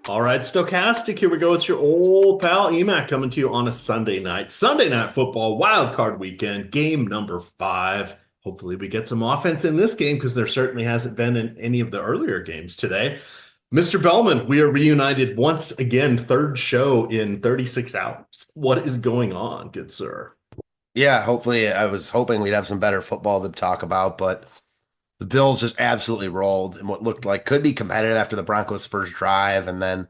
All right, Stokastic, here we go. It's your old pal EMac coming to you on a Sunday night. Sunday night football, wild card weekend, game number 5. Hopefully we get some offense in this game because there certainly hasn't been in any of the earlier games today. Mr. Belman, we are reunited once again, third show in 36 hours. What is going on, good sir? Yeah, hopefully I was hoping we'd have some better football to talk about, but the Bills just absolutely rolled in what looked like could be competitive after the Broncos' first drive. And then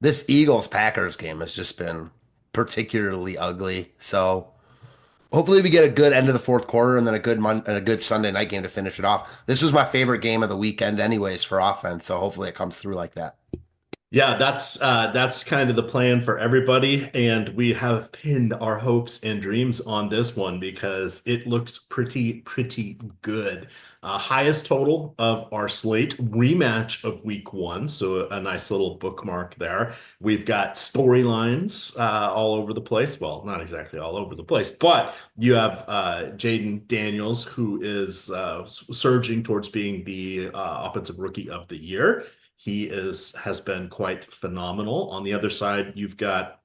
this Eagles-Packers game has just been particularly ugly. So hopefully we get a good end of the fourth quarter and then a good Sunday night game to finish it off. This was my favorite game of the weekend anyways for offense, so hopefully it comes through like that. Yeah, that's kind of the plan for everybody, and we have pinned our hopes and dreams on this one because it looks pretty good. Highest total of our slate, rematch of week 1, so a nice little bookmark there. We've got storylines all over the place. Well, not exactly all over the place, but you have Jaden Daniels, who is surging towards being the offensive rookie of the year. Has been quite phenomenal. On the other side, you've got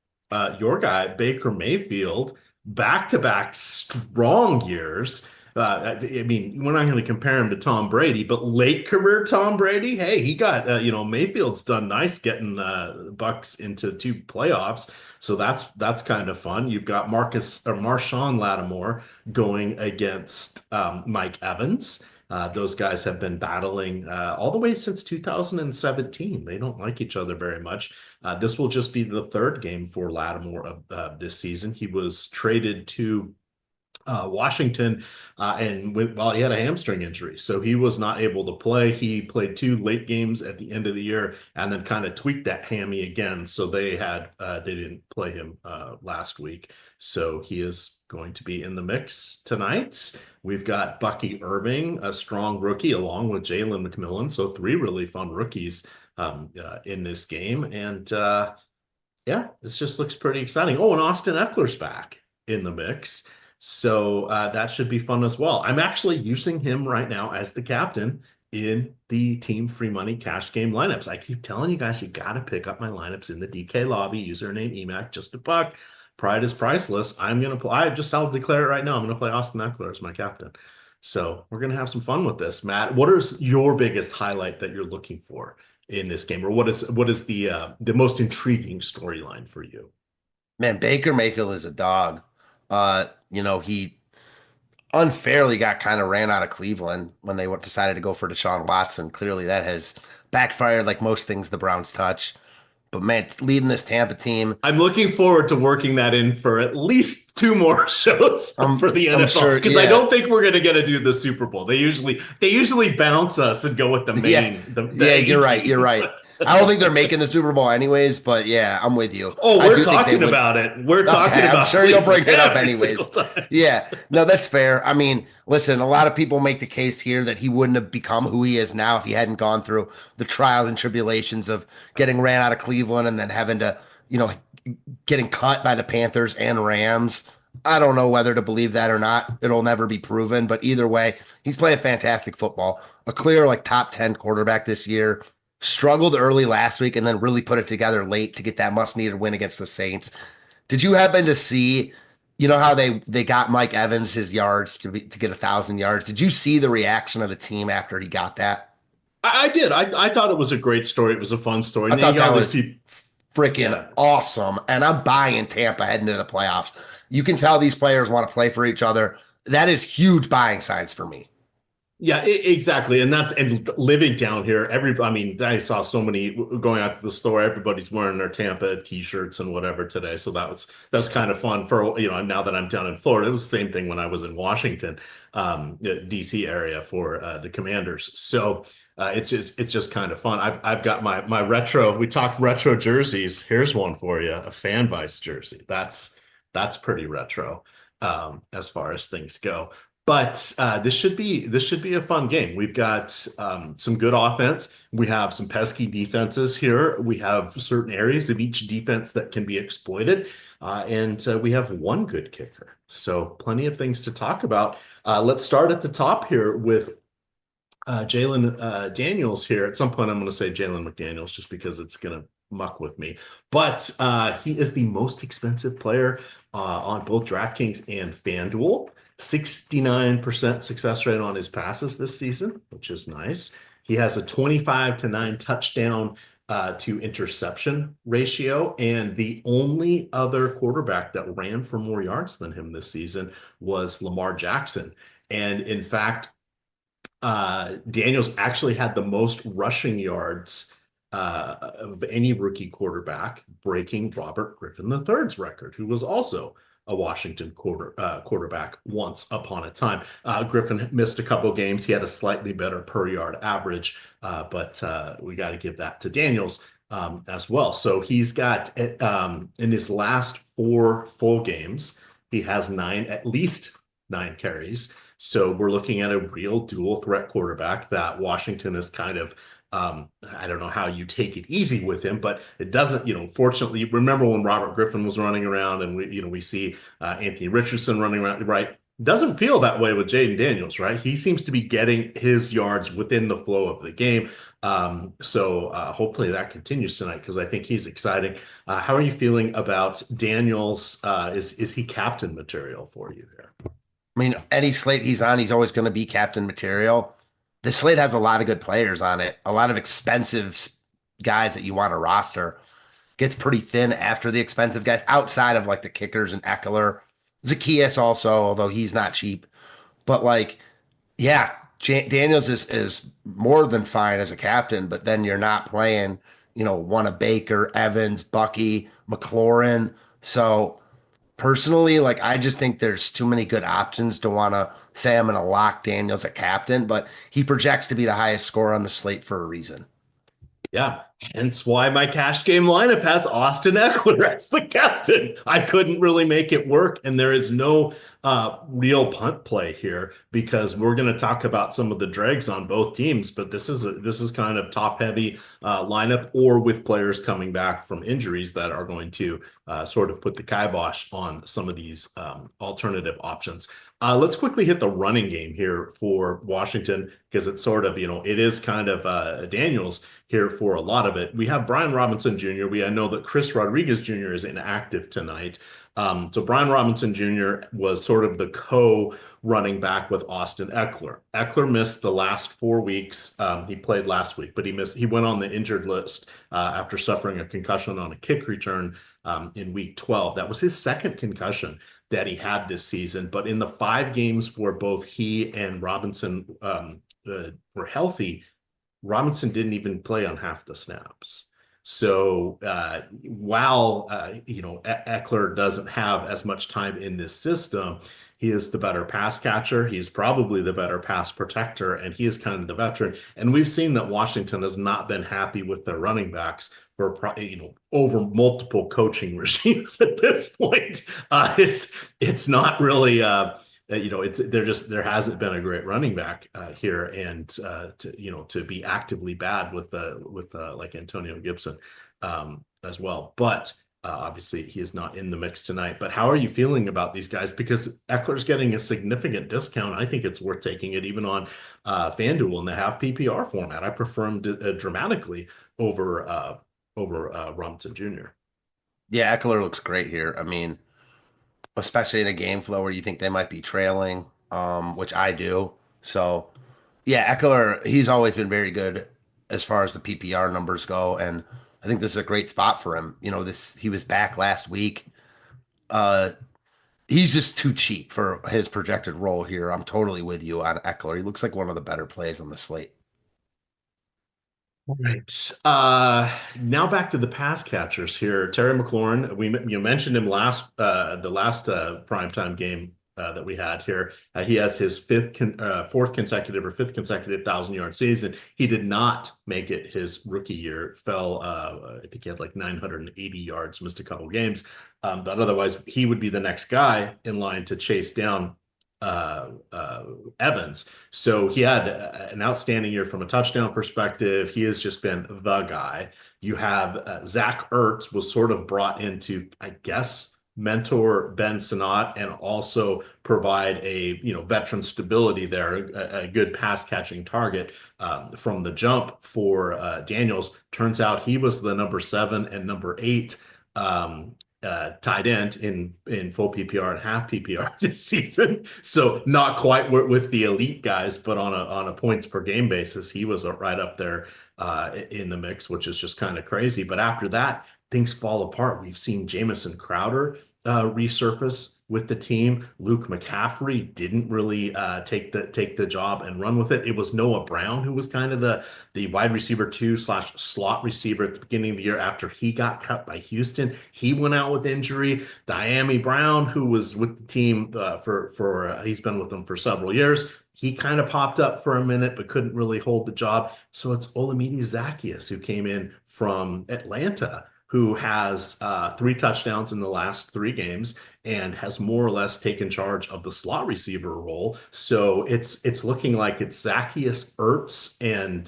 your guy, Baker Mayfield, back-to-back strong years. I mean, we're not going to compare him to Tom Brady, but late career Tom Brady, hey, he got, Mayfield's done nice getting Bucks into 2 playoffs. So that's kind of fun. You've got Marshawn Lattimore going against Mike Evans. Those guys have been battling all the way since 2017. They don't like each other very much. This will just be the 3rd game for Lattimore of this season. He was traded to Washington while he had a hamstring injury, so he was not able to play. He played 2 late games at the end of the year and then kind of tweaked that hammy again. So they didn't play him last week. So he is going to be in the mix tonight. We've got Bucky Irving, a strong rookie, along with Jalen McMillan. So 3 really fun rookies in this game. And yeah, this just looks pretty exciting. Oh, and Austin Eckler's back in the mix. So that should be fun as well. I'm actually using him right now as the captain in the Team Free Money Cash Game lineups. I keep telling you guys, you got to pick up my lineups in the DK lobby. Username EMac, just a buck. Pride is priceless. I'll declare it right now. I'm going to play Austin Eckler as my captain. So we're going to have some fun with this. Matt, what is your biggest highlight that you're looking for in this game? Or what is the most intriguing storyline for you? Man, Baker Mayfield is a dog. He unfairly got kind of ran out of Cleveland when they decided to go for Deshaun Watson. Clearly that has backfired like most things the Browns touch. But man, leading this Tampa team. I'm looking forward to working that in for at least 2 more shows for the NFL because I don't think we're going to get to do the Super Bowl. They usually bounce us and go with the main. You're right. You're right. I don't think they're making the Super Bowl anyways, but yeah, I'm with you. Oh, we're talking about it. We're talking about. I'm sure you'll bring it up anyways. Yeah, no, that's fair. I mean, listen, a lot of people make the case here that he wouldn't have become who he is now if he hadn't gone through the trials and tribulations of getting ran out of Cleveland and then having to, getting cut by the Panthers and Rams. I don't know whether to believe that or not. It'll never be proven, but either way, he's playing fantastic football. A clear top 10 quarterback this year. Struggled early last week and then really put it together late to get that must-needed win against the Saints. Did you happen to see, how they got Mike Evans his yards to get 1,000 yards? Did you see the reaction of the team after he got that? I did. I thought it was a great story. It was a fun story. I thought that was freaking awesome. And I'm buying Tampa heading into the playoffs. You can tell these players want to play for each other. That is huge buying signs for me. Yeah, exactly. And living down here, I saw so many going out to the store. Everybody's wearing their Tampa t-shirts and whatever today. So that's kind of fun for, now that I'm down in Florida. It was the same thing when I was in Washington, DC area for the Commanders. So it's just kind of fun. I've got my retro, we talked retro jerseys. Here's one for you, a fan vice jersey. That's pretty retro as far as things go. But this should be a fun game. We've got some good offense. We have some pesky defenses here. We have certain areas of each defense that can be exploited. And we have one good kicker. So plenty of things to talk about. Let's start at the top here with Jalen Daniels here. At some point, I'm going to say Jalen McDaniels just because it's going to muck with me. But he is the most expensive player on both DraftKings and FanDuel. 69% success rate on his passes this season, which is nice. He has a 25-9 touchdown to interception ratio. And the only other quarterback that ran for more yards than him this season was Lamar Jackson. And in fact, Daniels actually had the most rushing yards of any rookie quarterback, breaking Robert Griffin III's record, who was also a Washington quarterback once upon a time. Griffin missed a couple games. He had a slightly better per yard average, but we got to give that to Daniels as well. So he's got, in his last 4 full games, he has at least 9 carries. So we're looking at a real dual threat quarterback that Washington is kind of, I don't know how you take it easy with him, but it doesn't, fortunately, remember when Robert Griffin was running around and we see Anthony Richardson running around, right? Doesn't feel that way with Jaden Daniels, right? He seems to be getting his yards within the flow of the game. So hopefully that continues tonight because I think he's exciting. How are you feeling about Daniels? Is he captain material for you there? I mean, any slate he's on, he's always going to be captain material. The slate has a lot of good players on it, a lot of expensive guys that you want to roster. Gets pretty thin after the expensive guys, outside of like the kickers and Eckler. Zacchaeus also, although he's not cheap. But like, yeah, Daniels is more than fine as a captain, but then you're not playing, one of Baker, Evans, Bucky, McLaurin. So personally, like I just think there's too many good options to want to say I'm going to lock Daniels at captain, but he projects to be the highest scorer on the slate for a reason. Yeah, hence why my cash game lineup has Austin Eckler as the captain. I couldn't really make it work, and there is no real punt play here because we're going to talk about some of the dregs on both teams. But this is kind of top heavy lineup, or with players coming back from injuries that are going to sort of put the kibosh on some of these alternative options. Let's quickly hit the running game here for Washington because it's sort of, it is kind of Daniels here for a lot of it. We have Brian Robinson Jr. I know that Chris Rodriguez Jr. is inactive tonight. So Brian Robinson Jr. was sort of the co-running back with Austin Eckler. Eckler missed the last 4 weeks. He played last week, but he went on the injured list after suffering a concussion on a kick return in week 12. That was his second concussion that he had this season. But in the 5 games where both he and Robinson were healthy, Robinson didn't even play on half the snaps. So while Eckler doesn't have as much time in this system, he is the better pass catcher. He's probably the better pass protector, and he is kind of the veteran. And we've seen that Washington has not been happy with their running backs for over multiple coaching regimes at this point. It's not really. There hasn't been a great running back here, and to be actively bad with like Antonio Gibson as well. But obviously he is not in the mix tonight. But how are you feeling about these guys? Because Eckler's getting a significant discount. I think it's worth taking it even on FanDuel in the half PPR format. I prefer him dramatically over Robinson Jr. Yeah, Eckler looks great here. I mean, especially in a game flow where you think they might be trailing, which I do. So, yeah, Eckler, he's always been very good as far as the PPR numbers go, and I think this is a great spot for him. He was back last week. He's just too cheap for his projected role here. I'm totally with you on Eckler. He looks like one of the better plays on the slate. All right. Now back to the pass catchers here. Terry McLaurin, you mentioned him the last primetime game that we had here. He has his fifth consecutive 1,000-yard season. He did not make it his rookie year. Fell, I think he had like 980 yards, missed a couple games. But otherwise, he would be the next guy in line to chase down Evans. So he had an outstanding year from a touchdown perspective. He has just been the guy. You have Zach Ertz was sort of brought into, I guess, mentor Ben Sinnott and also provide a veteran stability there, a good pass catching target from the jump for Daniels. Turns out he was the number 7 and number 8 tight end in full PPR and half PPR this season. So not quite with the elite guys, but on a points per game basis, he was right up there in the mix, which is just kind of crazy. But after that, things fall apart. We've seen Jamison Crowder resurface with the team. Luke McCaffrey didn't really take the job and run with it. It was Noah Brown who was kind of the wide receiver 2/slot receiver at the beginning of the year after he got cut by Houston. He went out with injury. Diami Brown, who was with the team for he's been with them for several years. He kind of popped up for a minute, but couldn't really hold the job. So it's Olamide Zaccheaus who came in from Atlanta, who has 3 touchdowns in the last 3 games and has more or less taken charge of the slot receiver role. So it's looking like it's Zaccheaus, Ertz, and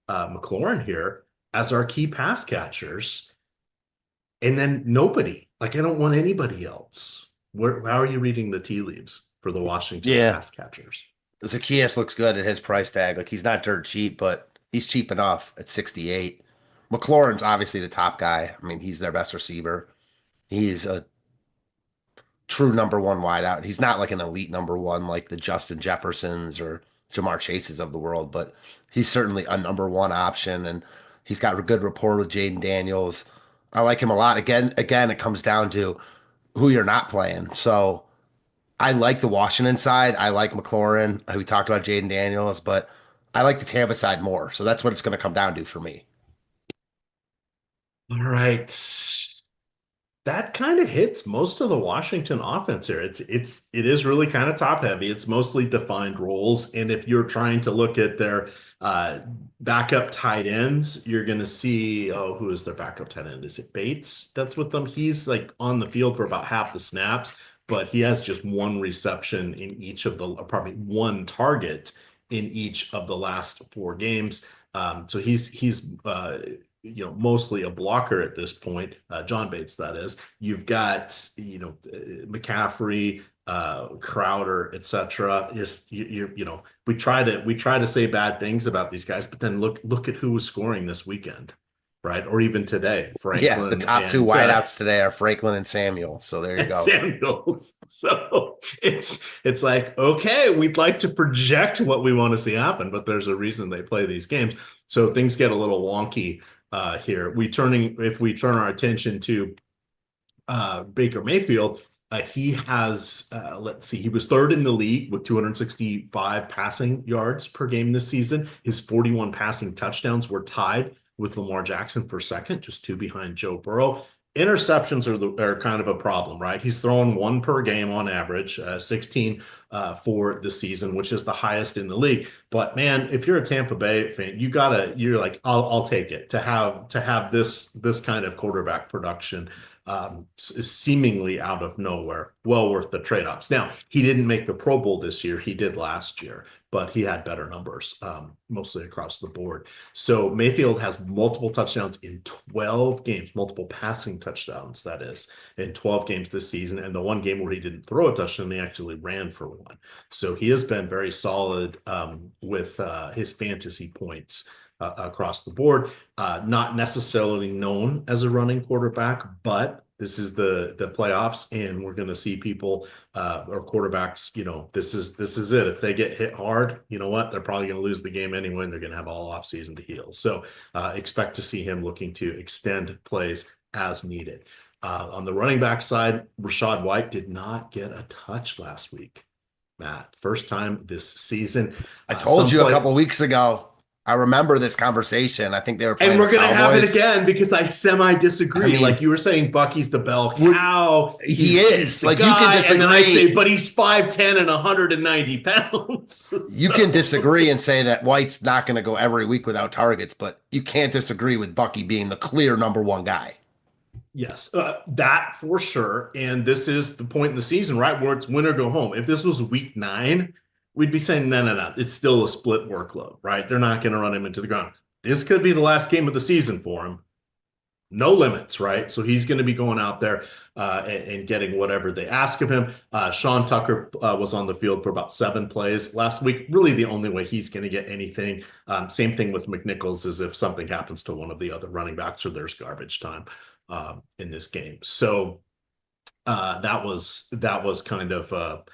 McLaurin here as our key pass catchers. And then nobody. Like, I don't want anybody else. How are you reading the tea leaves for the Washington pass catchers? Zaccheaus looks good at his price tag. Like, he's not dirt cheap, but he's cheap enough at 68. McLaurin's obviously the top guy. I mean, he's their best receiver. He's a true number 1 wideout. He's not like an elite number 1 like the Justin Jeffersons or Jamar Chases of the world, but he's certainly a number 1 option, and he's got a good rapport with Jaden Daniels. I like him a lot. Again, it comes down to who you're not playing. So I like the Washington side. I like McLaurin. We talked about Jaden Daniels, but I like the Tampa side more. So that's what it's going to come down to for me. All right. That kind of hits most of the Washington offense here. It is really kind of top heavy. It's mostly defined roles. And if you're trying to look at their backup tight ends, you're going to see, who is their backup tight end? Is it Bates that's with them? He's like on the field for about half the snaps, but he has just 1 reception in each of probably 1 target in each of the last 4 games. So he's mostly a blocker at this point. John Bates, that is. You've got McCaffrey, Crowder, etc. We try to say bad things about these guys, but then look at who was scoring this weekend, right? Or even today. Franklin. The top 2 wideouts today are Franklin and Samuel. So there you go. Samuel. So it's like, okay, we'd like to project what we want to see happen, but there's a reason they play these games. So things get a little wonky here. If we turn our attention to Baker Mayfield, he has, he was 3rd in the league with 265 passing yards per game this season. His 41 passing touchdowns were tied with Lamar Jackson for 2nd, just 2 behind Joe Burrow. Interceptions are kind of a problem, right? He's throwing 1 per game on average, 16 for the season, which is the highest in the league. But man, if you're a Tampa Bay fan, you're like, I'll take it to have this kind of quarterback production seemingly out of nowhere. Well worth the trade-offs. Now, he didn't make the Pro Bowl this year. He did last year, but he had better numbers mostly across the board. So Mayfield has multiple touchdowns in 12 games, multiple passing touchdowns, that is, in 12 games this season. And the 1 game where he didn't throw a touchdown, he actually ran for 1. So he has been very solid with his fantasy points across the board. Not necessarily known as a running quarterback, but this is the playoffs, and we're going to see people or quarterbacks. This is it. If they get hit hard, you know what? They're probably going to lose the game anyway, and they're going to have all off season to heal. So expect to see him looking to extend plays as needed. On the running back side, Rachaad White did not get a touch last week. Matt, first time this season. I told you a couple weeks ago. I remember this conversation. I think they were playing. And we're going to have it again because I semi-disagree. I mean, like you were saying, Bucky's the bell cow. He is. Like, guy, you can disagree. And then I say, but he's 5'10" and 190 pounds. You can disagree and say that White's not going to go every week without targets, but you can't disagree with Bucky being the clear number 1 guy. Yes, that for sure. And this is the point in the season, right, where it's win or go home. If this was week 9, we'd be saying, no. It's still a split workload, right? They're not going to run him into the ground. This could be the last game of the season for him. no limits, right? So he's going to be going out there and getting whatever they ask of him. Sean Tucker was on the field for about 7 plays last week. Really, the only way he's going to get anything. Same thing with McNichols is if something happens to one of the other running backs or there's garbage time in this game. So that was kind of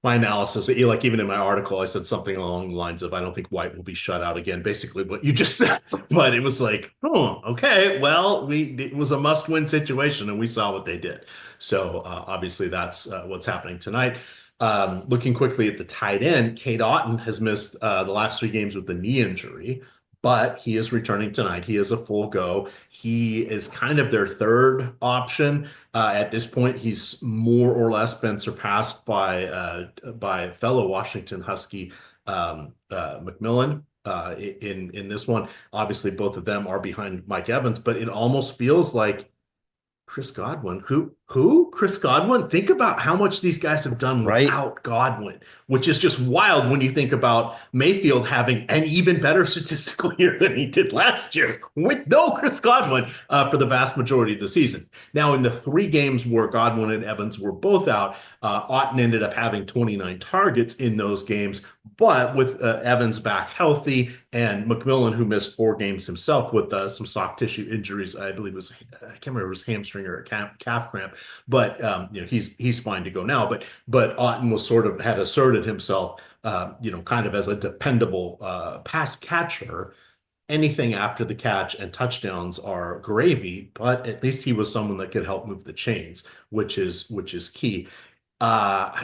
my analysis. Like even in my article, I said something along the lines of, I don't think White will be shut out again, basically what you just said. But it was like, oh, okay, well, it was a must-win situation, and we saw what they did. So obviously that's what's happening tonight. Looking quickly at the tight end, Cade Otton has missed the last 3 games with the knee injury, but he is returning tonight. He is a full go. He is kind of their third option. At this point, he's more or less been surpassed by fellow Washington Husky McMillan in this one. Obviously, both of them are behind Mike Evans, but it almost feels like Chris Godwin. Who? Chris Godwin? Think about how much these guys have done without Godwin, which is just wild when you think about Mayfield having an even better statistical year than he did last year with no Chris Godwin for the vast majority of the season. Now, in the 3 games where Godwin and Evans were both out, Otton ended up having 29 targets in those games, but with Evans back healthy and McMillan, who missed 4 games himself with some soft tissue injuries, I believe I can't remember if it was hamstring or a calf cramp, but he's fine to go now. But Otton was had asserted himself, kind of as a dependable pass catcher. Anything after the catch and touchdowns are gravy, but at least he was someone that could help move the chains, which is key. I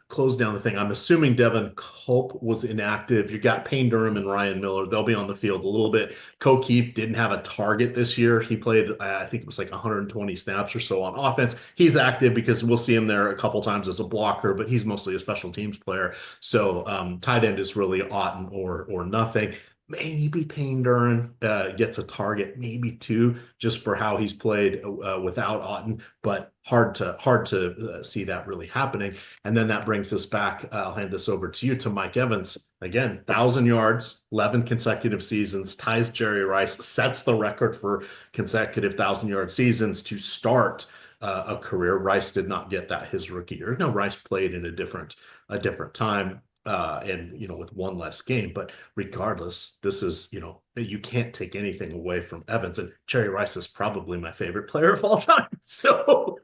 closed down the thing. I'm assuming Devin Culp was inactive. You got Payne Durham and Ryan Miller. They'll be on the field a little bit. Keefe didn't have a target this year. He played, I think it was like 120 snaps or so on offense. He's active because we'll see him there a couple times as a blocker, but he's mostly a special teams player. So tight end is really Otton or nothing. Maybe Payne Durham gets a target, maybe 2, just for how he's played without Otton, but hard to see that really happening. And then that brings us back. I'll hand this over to you, to Mike Evans. Again, 1,000 yards, 11 consecutive seasons, ties Jerry Rice, sets the record for consecutive 1,000-yard seasons to start a career. Rice did not get that his rookie year. No, Rice played in a different time. And with 1 less game, but regardless, this is you can't take anything away from Evans, and Jerry Rice is probably my favorite player of all time. So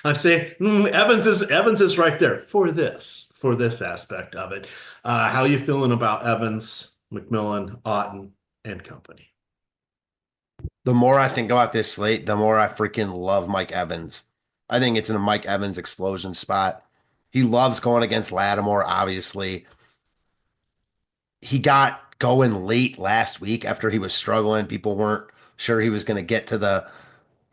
I'm saying Evans is right there for this aspect of it. How you feeling about Evans, McMillan, Otton, and company? The more I think about this slate, the more I freaking love Mike Evans. I think it's in a Mike Evans explosion spot. He loves going against Lattimore, obviously. He got going late last week after he was struggling. People weren't sure he was going to get to the.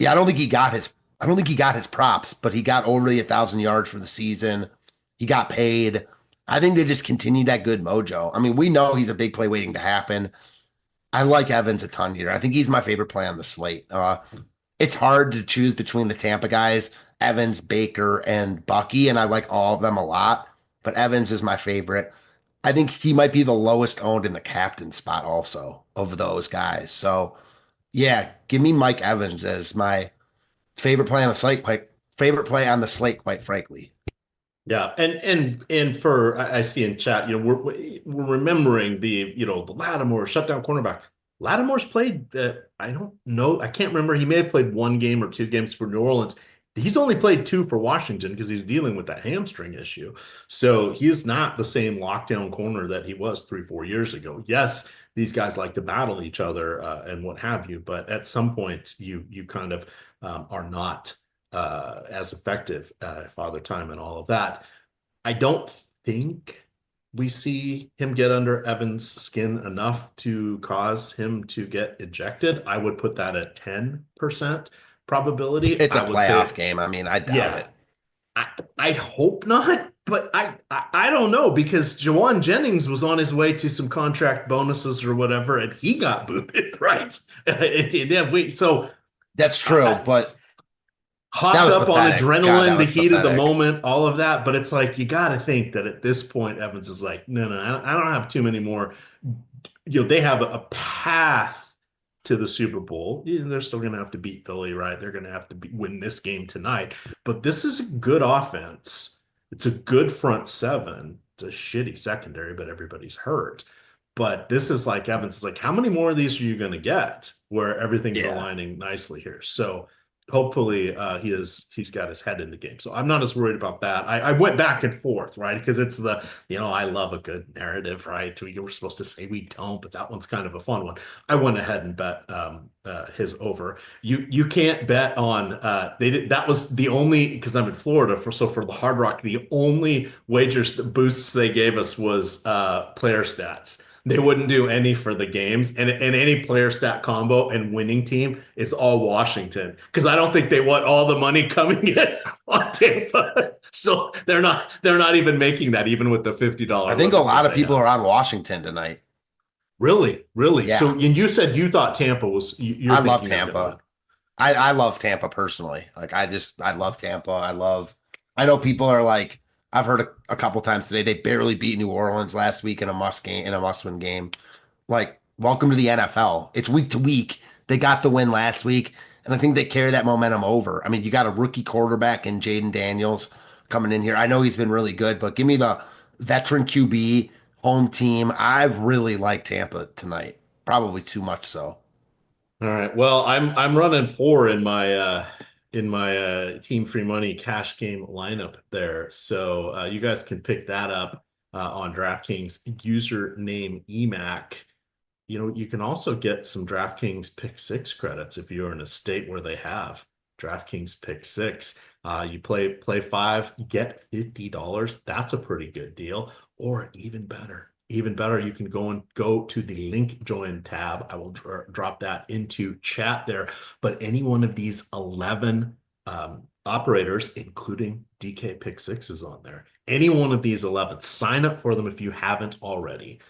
Yeah, I don't think he got his props, but he got over the 1,000 yards for the season. He got paid. I think they just continued that good mojo. I mean, we know he's a big play waiting to happen. I like Evans a ton here. I think he's my favorite play on the slate. It's hard to choose between the Tampa guys, Evans, Baker, and Bucky, and I like all of them a lot, but Evans is my favorite. I think he might be the lowest owned in the captain spot also of those guys. So, yeah, give me Mike Evans as my favorite play on the slate, quite frankly. Yeah, and for I see in chat, we're remembering the Lattimore shutdown cornerback. Lattimore's played, I don't know, I can't remember. He may have played 1 game or 2 games for New Orleans. He's only played 2 for Washington because he's dealing with that hamstring issue. So he's not the same lockdown corner that he was 3-4 years ago. Yes, these guys like to battle each other and what have you, but at some point you kind of are not as effective, father time and all of that. I don't think we see him get under Evans' skin enough to cause him to get ejected. I would put that at 10% probability. It's a playoff game. I mean, I doubt it. I hope not, but I don't know, because Jawan Jennings was on his way to some contract bonuses or whatever, and he got booted, right? So that's true, but hopped up on adrenaline, the heat of the moment, all of that. But it's like, you got to think that at this point, Evans is like, no, I don't have too many more. They have a path to the Super Bowl. They're still going to have to beat Philly, right? They're going to have to win this game tonight. But this is a good offense. It's a good front seven. It's a shitty secondary, but everybody's hurt. But this is like Evans is like, how many more of these are you going to get where everything's aligning nicely here? So hopefully he's got his head in the game. So I'm not as worried about that. I went back and forth, right? Because it's the, I love a good narrative, right? We were supposed to say we don't, but that one's kind of a fun one. I went ahead and bet his over. You can't bet on that was the only, because I'm in Florida for the Hard Rock, the only wagers boosts they gave us was player stats. They wouldn't do any for the games, and any player stat combo and winning team is all Washington, because I don't think they want all the money coming in on Tampa. So they're not even making that, even with the $50. I think a lot of people are on Washington tonight. Really? Yeah. So, and you said you thought Tampa was. I love Tampa. I love Tampa personally. Like I love Tampa. I know people are like, I've heard a couple times today, they barely beat New Orleans last week in a must-win game. Like, welcome to the NFL. It's week to week. They got the win last week, and I think they carry that momentum over. I mean, you got a rookie quarterback in Jaden Daniels coming in here. I know he's been really good, but give me the veteran QB, home team. I really like Tampa tonight. Probably too much so. All right. Well, I'm running 4 in my team free money cash game lineup there. So you guys can pick that up on DraftKings username EMac. You can also get some DraftKings Pick 6 credits if you're in a state where they have DraftKings Pick 6. You play 5, get $50. That's a pretty good deal. Or even better, you can go to the link join tab. I will drop that into chat there. But any one of these 11 operators, including DK Pick 6 is on there. Any one of these 11, sign up for them if you haven't already.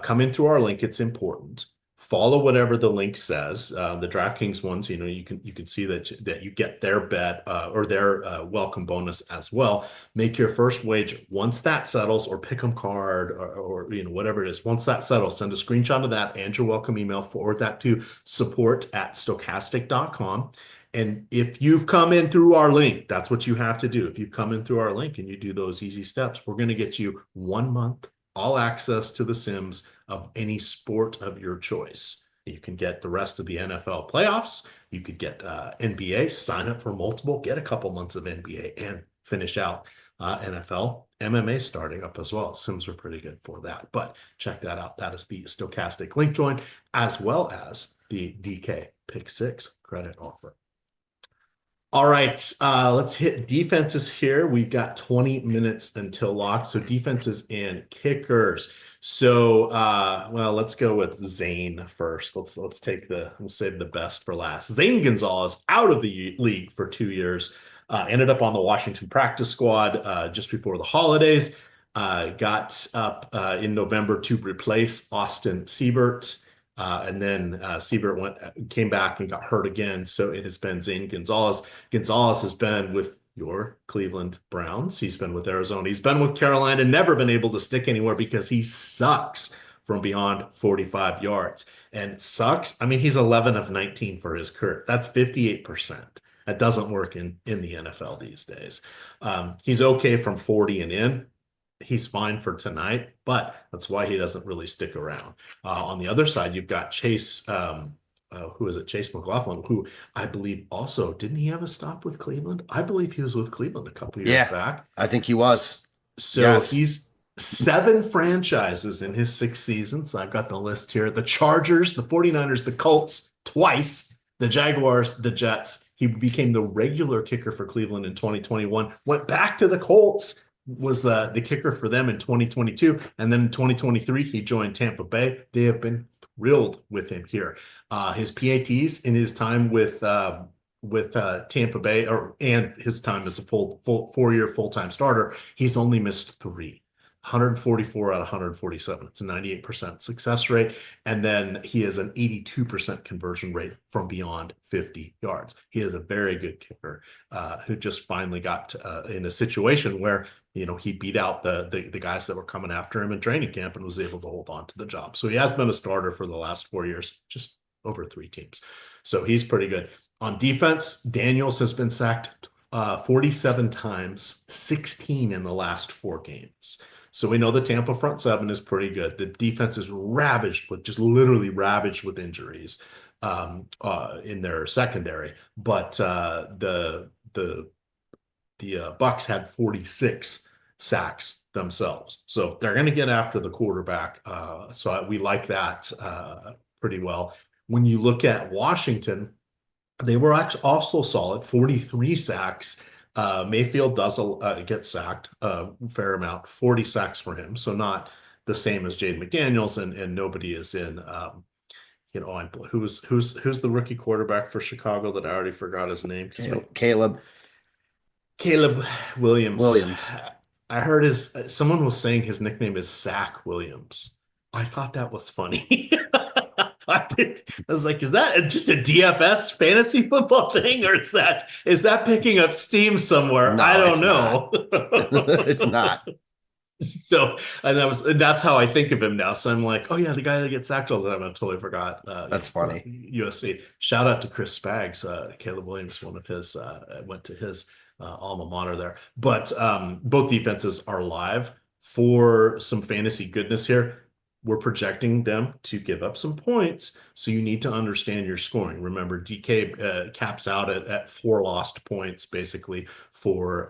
Come in through our link. It's important. Follow whatever the link says. The DraftKings ones, you can see that you get their bet or their welcome bonus as well. Make your first wager. Once that settles, or pick 'em card, or whatever it is. Once that settles, send a screenshot of that and your welcome email. Forward that to support@stokastic.com. And if you've come in through our link, that's what you have to do. If you've come in through our link and you do those easy steps, we're going to get you 1 month all access to the Sims of any sport of your choice. You can get the rest of the NFL playoffs. You could get NBA, sign up for multiple, get a couple months of NBA, and finish out NFL. MMA starting up as well. Sims are pretty good for that. But check that out. That is the Stokastic link join, as well as the DK Pick 6 credit offer. All right, let's hit defenses here. We've got 20 minutes until lock. So defenses and kickers. So, let's go with Zane first. We'll save the best for last. Zane Gonzalez out of the league for 2 years. Ended up on the Washington practice squad just before the holidays. Got up in November to replace Austin Siebert. And then Siebert came back and got hurt again. So it has been Zane Gonzalez. Gonzalez has been with your Cleveland Browns. He's been with Arizona. He's been with Carolina, never been able to stick anywhere because he sucks from beyond 45 yards. And sucks, I mean, he's 11 of 19 for his career. That's 58%. That doesn't work in the NFL these days. He's okay from 40 and in. He's fine for tonight, but that's why he doesn't really stick around. On the other side, you've got Chase, who is it? Chase McLaughlin, who I believe also, didn't he have a stop with Cleveland? I believe he was with Cleveland a couple years back. I think he was. So yes. He's 7 franchises in his 6 seasons. I've got the list here. The Chargers, the 49ers, the Colts twice, the Jaguars, the Jets. He became the regular kicker for Cleveland in 2021, went back to the Colts, was the kicker for them in 2022. And then in 2023, he joined Tampa Bay. They have been thrilled with him here. His PATs in his time with Tampa Bay, and his time as a full 4-year full-time starter, he's only missed 3. 144 out of 147. It's a 98% success rate. And then he has an 82% conversion rate from beyond 50 yards. He is a very good kicker who just finally got in a situation where, he beat out the guys that were coming after him in training camp and was able to hold on to the job. So he has been a starter for the last 4 years. Just over 3 teams. So he's pretty good. On defense, Daniels has been sacked 47 times, 16 in the last 4 games. So we know the Tampa front 7 is pretty good. The defense is ravaged with, just literally ravaged with injuries in their secondary. But the Bucs had 46 sacks themselves. So they're going to get after the quarterback. So we like that pretty well. When you look at Washington, they were actually also solid, 43 sacks. Mayfield does get sacked a fair amount, 40 sacks for him. So not the same as Jade McDaniels, and nobody is in. Who's the rookie quarterback for Chicago that I already forgot his name? Caleb Williams. I heard someone was saying his nickname is Sack Williams. I thought that was funny. I was like, is that just a DFS fantasy football thing, or is that picking up steam somewhere? No, I don't know. It's not. So, and that's how I think of him now. So I'm like, oh yeah, the guy that gets sacked all the time. I totally forgot. That's funny. USC. Shout out to Chris Spags. Caleb Williams, one of his, went to his alma mater there. But both defenses are live for some fantasy goodness here. We're projecting them to give up some points, so you need to understand your scoring. Remember, DK caps out at 4 lost points, basically, for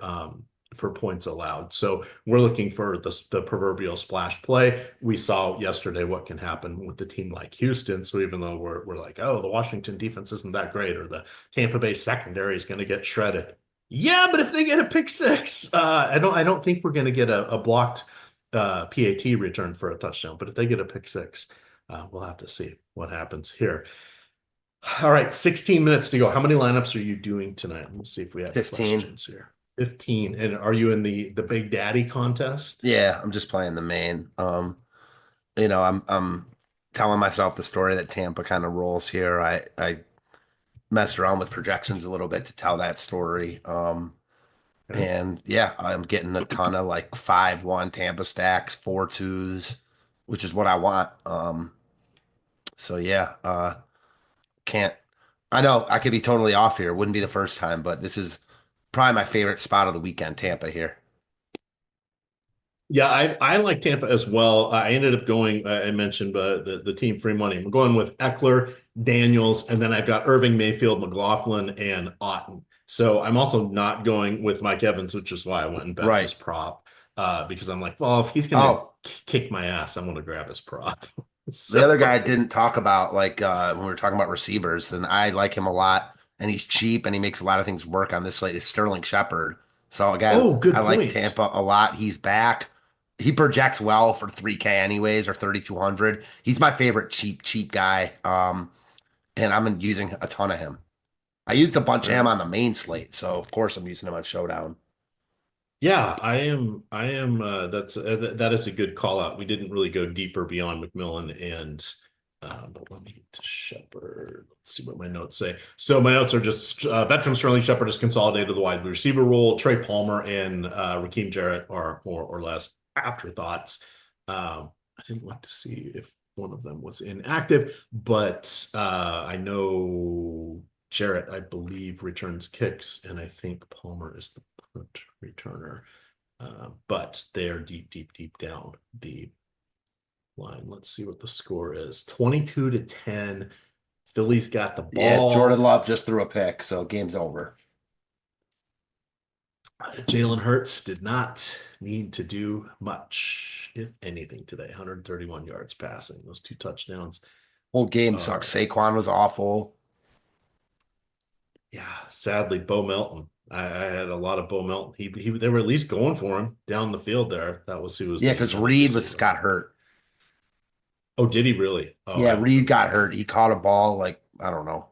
points allowed. So we're looking for the proverbial splash play. We saw yesterday what can happen with a team like Houston. So even though we're like, oh, the Washington defense isn't that great, or the Tampa Bay secondary is going to get shredded. Yeah, but if they get a pick 6, I don't think we're going to get a blocked PAT return for a touchdown. But if they get a pick 6, we'll have to see what happens here. All right, 16 minutes to go. How many lineups are you doing tonight? Let's see if we have 15 questions here. 15. And are you in the Big Daddy contest? Yeah, I'm just playing the main. I'm telling myself the story that Tampa kind of rolls here. I messed around with projections a little bit to tell that story. And yeah, I'm getting a ton of like 5-1 Tampa stacks, 4-2s, which is what I want. So yeah, I know I could be totally off here. It wouldn't be the first time, but this is probably my favorite spot of the weekend, Tampa here. Yeah, I like Tampa as well. I ended up going, I mentioned the team free money. I'm going with Eckler, Daniels, and then I've got Irving, Mayfield, McLaughlin, and Otten. So I'm also not going with Mike Evans, which is why I went and bet his prop. Because I'm like, well, if he's going to kick my ass, I'm going to grab his prop. So. The other guy I didn't talk about, like when we were talking about receivers, and I like him a lot, and he's cheap, and he makes a lot of things work on this slate, is Sterling Shepard. So again, I like Tampa a lot. He's back. He projects well for 3K anyways, or 3,200. He's my favorite cheap guy. And I'm using a ton of him. I used a bunch of him on the main slate, so of course I'm using him on Showdown. Yeah, I am. That is a good call out. We didn't really go deeper beyond McMillan but let me get to Shepard. Let's see what my notes say. So my notes are just veteran Sterling Shepard is consolidated the wide receiver role. Trey Palmer and Raheem Jarrett are more or less afterthoughts. I didn't look to see if one of them was inactive, but I know Jarrett, I believe, returns kicks, and I think Palmer is the punt returner. But they are deep down the line. Let's see what the score is. 22-10. Philly's got the ball. Yeah, Jordan Love just threw a pick, so game's over. Jalen Hurts did not need to do much, if anything, today. 131 yards passing. Those 2 touchdowns. Whole game sucks. Saquon was awful. Yeah, sadly, Bo Melton. I had a lot of Bo Melton. They were at least going for him down the field there. That was who was. Yeah, because Reed got hurt. Oh, did he really? Oh, yeah, Reed got hurt. He caught a ball like, I don't know,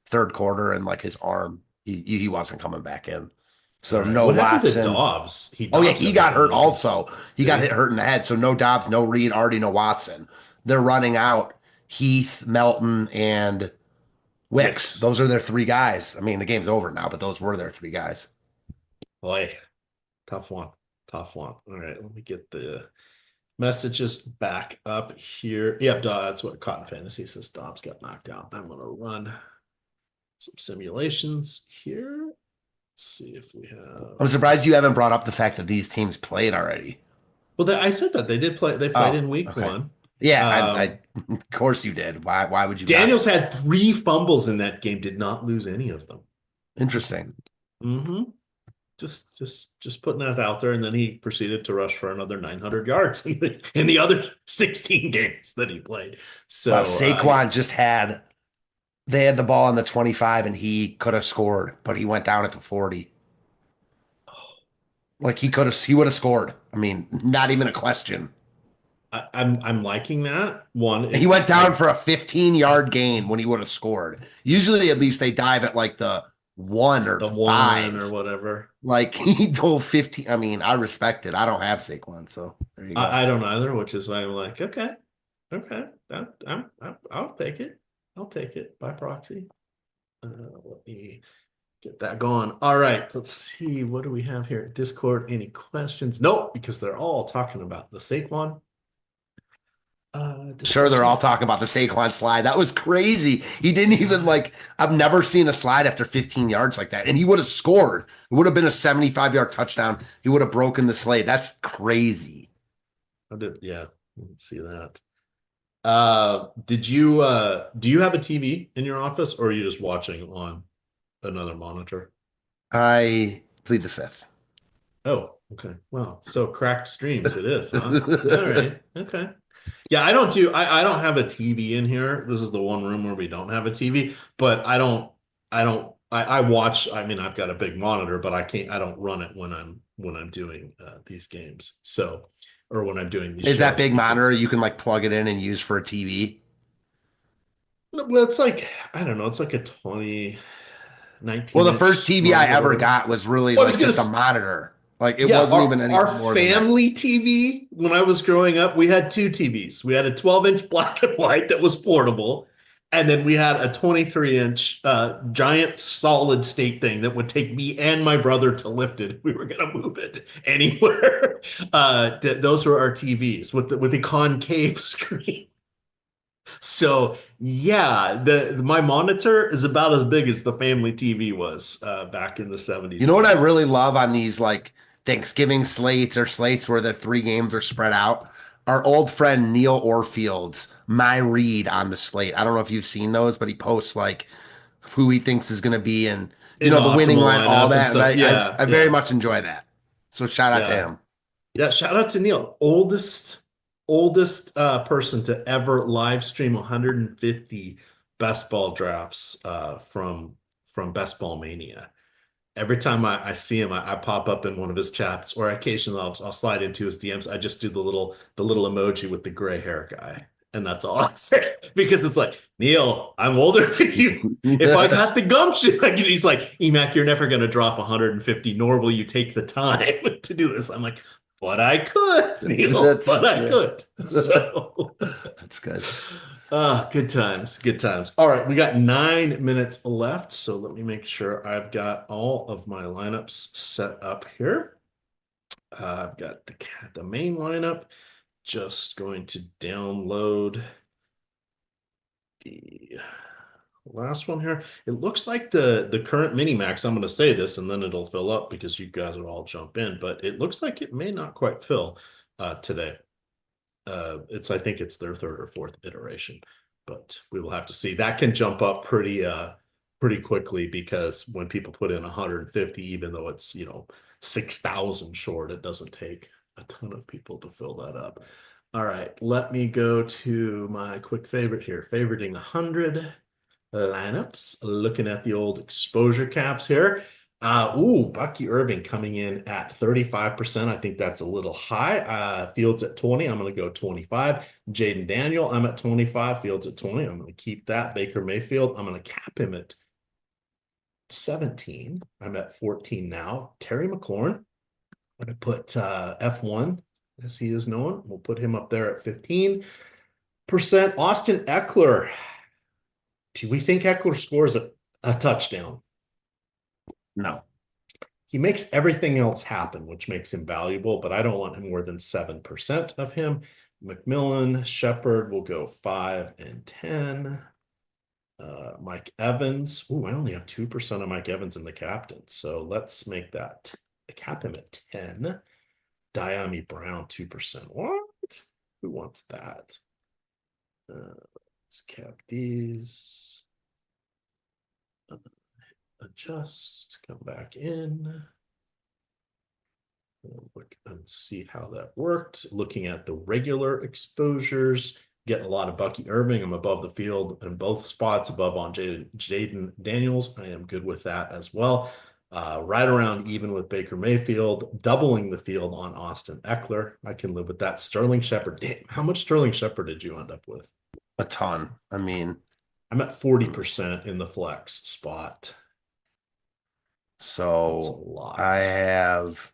third quarter, and like his arm, he wasn't coming back in. So no Watson. Dobbs? He got hurt also. He got hurt in the head. So no Dobbs, no Reed, already no Watson. They're running out Heath, Melton, and Wicks. Those are their 3 guys. I mean, the game's over now, but those were their 3 guys. Boy, tough one. All right, let me get the Messages back up here. Yep, that's what Cotton Fantasy says. Dobbs got knocked out. I'm going to run some simulations here. Let's see if we have. I'm surprised you haven't brought up the fact that these teams played already. Well, I said that they did play. They played in week one. Yeah, I of course you did. Why would you? Daniels had 3 fumbles in that game. Did not lose any of them. Interesting. Mm-hmm. Just putting that out there, and then he proceeded to rush for another 900 yards in the other 16 games that he played. So wow, Saquon just had. They had the ball on the 25, and he could have scored, but he went down at the 40. Like he would have scored. I mean, not even a question. I'm liking that one. And he went down for a 15-yard gain when he would have scored. Usually, at least they dive at like the 1 or the 5 1 or whatever. Like he told 15. I mean, I respect it. I don't have Saquon, so there you go. I don't either, which is why I'm like, okay, I'll take it. I'll take it by proxy. Let me get that going. All right, let's see. What do we have here? Discord, any questions? Nope, because they're all talking about the Saquon. Sure, they're all talking about the Saquon slide. That was crazy. He didn't even I've never seen a slide after 15 yards like that. And he would have scored. It would have been a 75-yard touchdown. He would have broken the slate. That's crazy. Yeah, I didn't see that. Do you have a TV in your office, or are you just watching on another monitor? I plead the fifth. Oh, okay. Well, so cracked streams it is, huh? All right. Okay. Yeah, I don't have a TV in here. This is the one room where we don't have a TV, but I watch, I mean, I've got a big monitor, but I don't run it when I'm doing these games. So, or when I'm doing these. Is that big monitor you can plug it in and use for a TV? Well, it's I don't know, it's like a 2019. Well, the first TV I ever got was really just a monitor. It wasn't even anything our more family TV. When I was growing up, we had 2 TVs. We had a 12-inch black and white that was portable, and then we had a 23-inch giant solid state thing that would take me and my brother to lift it if we were going to move it anywhere. Those were our TVs with the concave screen. So yeah, my monitor is about as big as the family TV was back in the 70s. You know what I really love on these Thanksgiving slates or slates where the 3 games are spread out? Our old friend Neil Orfield's My Read on the slate. I don't know if you've seen those, but he posts who he thinks is going to be and the winning line, all that. And I very much enjoy that. So shout out to him. Yeah, shout out to Neil, oldest person to ever live stream 150 best ball drafts from Best Ball Mania. Every time I see him, I pop up in one of his chats, or occasionally I'll slide into his DMs. I just do the little emoji with the gray hair guy, and that's all I say, because it's Neil, I'm older than you. If I got the gumption, he's like, EMac, you're never going to drop 150, nor will you take the time to do this. I'm like, but I could, Neil. I could. So that's good. Good times. All right, we got 9 minutes left, so let me make sure I've got all of my lineups set up here. I've got the main lineup. Just going to download the last one here. It looks like the current mini max. I'm going to say this, and then it'll fill up because you guys will all jump in. But it looks like it may not quite fill today. I think it's their 3rd or 4th iteration, but we will have to see. That can jump up pretty quickly, because when people put in 150, even though it's 6,000 short, it doesn't take a ton of people to fill that up. All right, let me go to my quick favorite here, favoriting 100 lineups, looking at the old exposure caps here. Bucky Irving coming in at 35%. I think that's a little high. Fields at 20. I'm going to go 25. Jaden Daniel, I'm at 25. Fields at 20. I'm going to keep that. Baker Mayfield, I'm going to cap him at 17. I'm at 14 now. Terry McLaurin, I'm going to put F1, as he is known. We'll put him up there at 15%. Austin Eckler. Do we think Eckler scores a touchdown? No. he makes everything else happen, which makes him valuable, but I don't want him more than 7% of him. McMillan, Shepard will go 5 and 10. Mike Evans. Oh, I only have 2% of Mike Evans in the captain. So let's make that cap him at 10. Diami Brown, 2%. What? Who wants that? Let's cap these. Adjust, come back in. We'll look and see how that worked. Looking at the regular exposures, getting a lot of Bucky Irving. I'm above the field in both spots, above on Jaden Daniels. I am good with that as well. Right around even with Baker Mayfield, doubling the field on Austin Eckler. I can live with that. Sterling Shepard. Damn, how much Sterling Shepard did you end up with? A ton. I mean, I'm at 40% in the flex spot. So I have,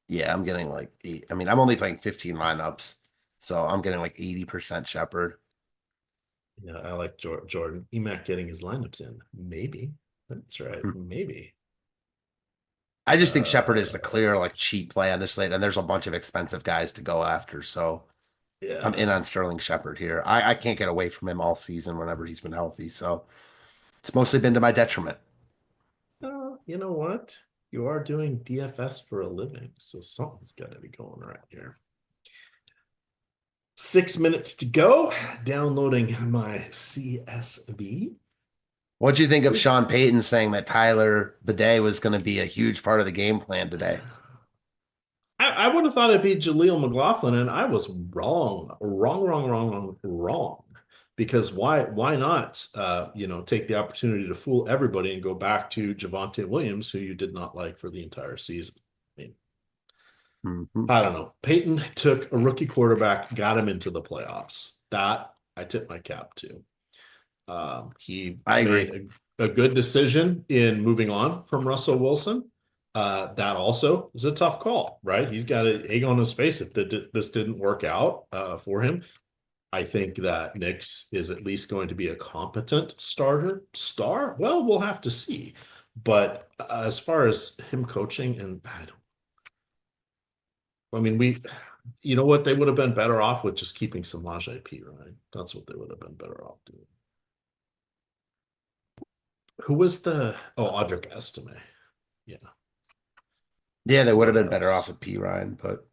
yeah, I'm getting like 8. I mean, I'm only playing 15 lineups, so I'm getting like 80% Shepard. Yeah, I like Jordan. EMac getting his lineups in. Maybe. That's right. Maybe. I just think Shepard is the clear, like, cheap play on this slate, and there's a bunch of expensive guys to go after. So yeah, I'm in on Sterling Shepard here. I can't get away from him all season whenever he's been healthy. So it's mostly been to my detriment. You know what? You are doing DFS for a living, so something's got to be going right here. 6 minutes to go. Downloading my CSV. What do you think of Sean Payton saying that Tyler Bidet was going to be a huge part of the game plan today? I would have thought it'd be Jaleel McLaughlin, and I was wrong. Because why not take the opportunity to fool everybody and go back to Javonte Williams, who you did not like for the entire season? I mean, I don't know. Peyton took a rookie quarterback, got him into the playoffs. That I tip my cap to. He made a good decision in moving on from Russell Wilson. That also is a tough call, right? He's got an egg on his face if this didn't work out for him. I think that Nix is at least going to be a competent star. Well, we'll have to see. But as far as him coaching, and you know what? They would have been better off with just keeping Samaje Perine. That's what they would have been better off doing. Who was Audric Estime? Yeah. Yeah, they would have been better off with Perine, but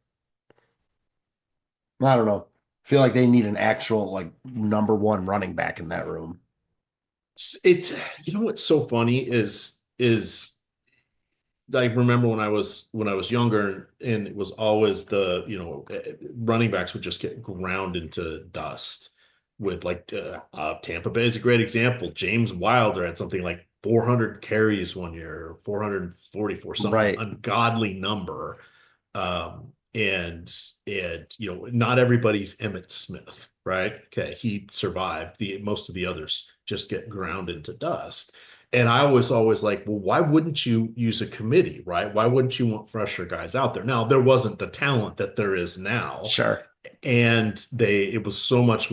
I don't know. I feel like they need an actual like number one running back in that room. It's what's so funny is I remember when I was younger and it was always running backs would just get ground into dust with Tampa Bay is a great example. James Wilder had something like 400 carries one year, or 444, some ungodly number. And not everybody's Emmitt Smith, right? Okay, he survived. Most of the others just get ground into dust. And I was always like, well, why wouldn't you use a committee, right? Why wouldn't you want fresher guys out there? Now, there wasn't the talent that there is now. Sure. And there was such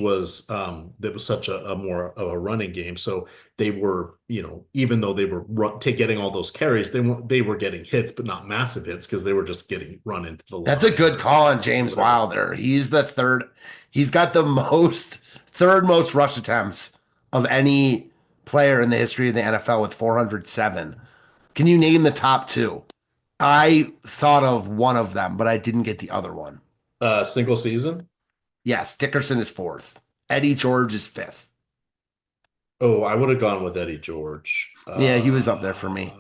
a more of a running game. So they were, even though they were getting all those carries, they were getting hits, but not massive hits because they were just getting run into the line. That's a good call on James Wilder. He's the third. He's got the third most rush attempts of any player in the history of the NFL with 407. Can you name the top two? I thought of one of them, but I didn't get the other one. Single season? Yes, Dickerson is 4th. Eddie George is 5th. Oh, I would have gone with Eddie George. Yeah, he was up there for me.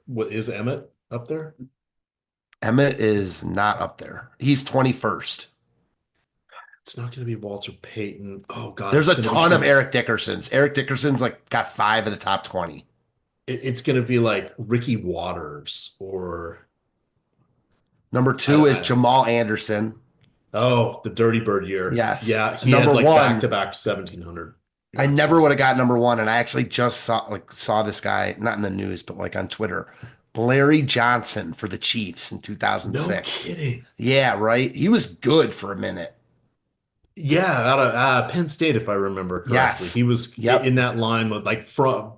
What is Emmitt up there? Emmitt is not up there. He's 21st. It's not going to be Walter Payton. Oh God, there's a ton of Eric Dickersons. Eric Dickerson's got 5 of the top 20. It's going to be like Ricky Waters or. Number 2 is Jamal Anderson. Oh, the Dirty Bird year. Yes. Yeah, he had back-to-back 1,700. I never would have got number 1, and I actually just saw this guy, not in the news, but on Twitter. Larry Johnson for the Chiefs in 2006. No kidding. Yeah, right? He was good for a minute. Yeah, out of Penn State, if I remember correctly. Yes. He was in that line with from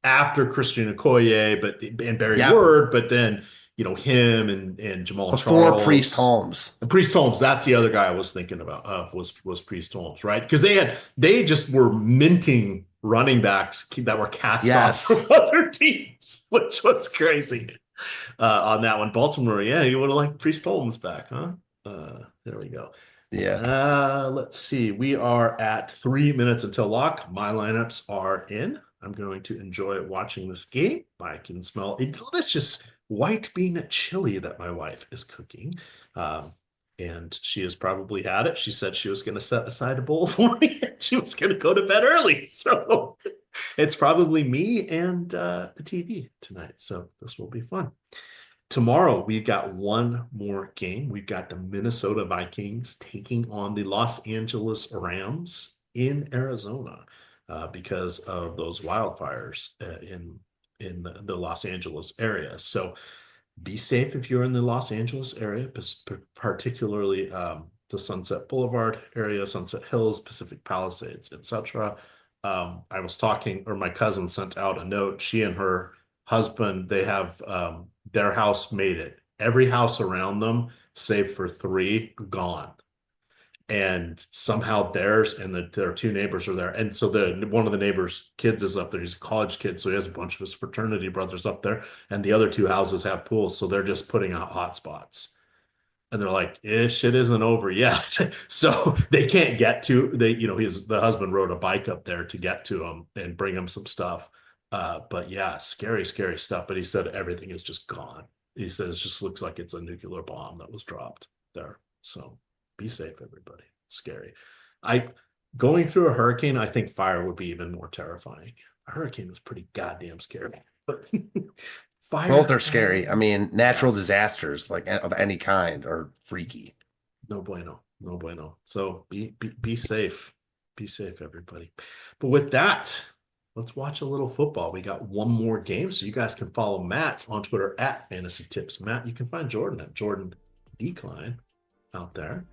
after Christian Okoye, and Barry Word, but then him and Jamal before Charles, Priest Holmes. And Priest Holmes, that's the other guy I was thinking about. Was Priest Holmes, right? Because they just were minting running backs that were cast off from other teams, which was crazy. On that one, Baltimore, you would have liked Priest Holmes back, huh? There we go. Yeah. Let's see. We are at 3 minutes until lock. My lineups are in. I'm going to enjoy watching this game. I can smell a delicious white bean chili that my wife is cooking. And she has probably had it. She said she was going to set aside a bowl for me. She was going to go to bed early. So it's probably me and the TV tonight. So this will be fun. Tomorrow, we've got one more game. We've got the Minnesota Vikings taking on the Los Angeles Rams in Arizona because of those wildfires in the Los Angeles area. So be safe if you're in the Los Angeles area, particularly the Sunset Boulevard area, Sunset Hills, Pacific Palisades, etc. I was talking, or my cousin sent out a note. She and her husband, they have their house made it. Every house around them, save for 3, gone. And somehow theirs and their 2 neighbors are there. And so one of the neighbors' kids is up there. He's a college kid, so he has a bunch of his fraternity brothers up there. And the other 2 houses have pools, so they're just putting out hotspots. And they're like, shit isn't over yet. So they can't get to, the husband rode a bike up there to get to him and bring him some stuff. But yeah, scary stuff. But he said everything is just gone. He says it just looks like it's a nuclear bomb that was dropped there. So be safe, everybody. Scary. Going through a hurricane, I think fire would be even more terrifying. A hurricane was pretty goddamn scary. But fire, both are scary. I mean, natural disasters like of any kind are freaky. No bueno. So be safe. Be safe, everybody. But with that, let's watch a little football. We got one more game, so you guys can follow Matt on Twitter at Fantasy Tips Matt. You can find Jordan at Jordan Decline out there.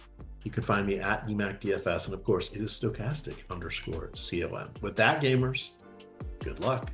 You can find me at EMac DFS, and of course, it is Stokastic _COM. With that, gamers, good luck.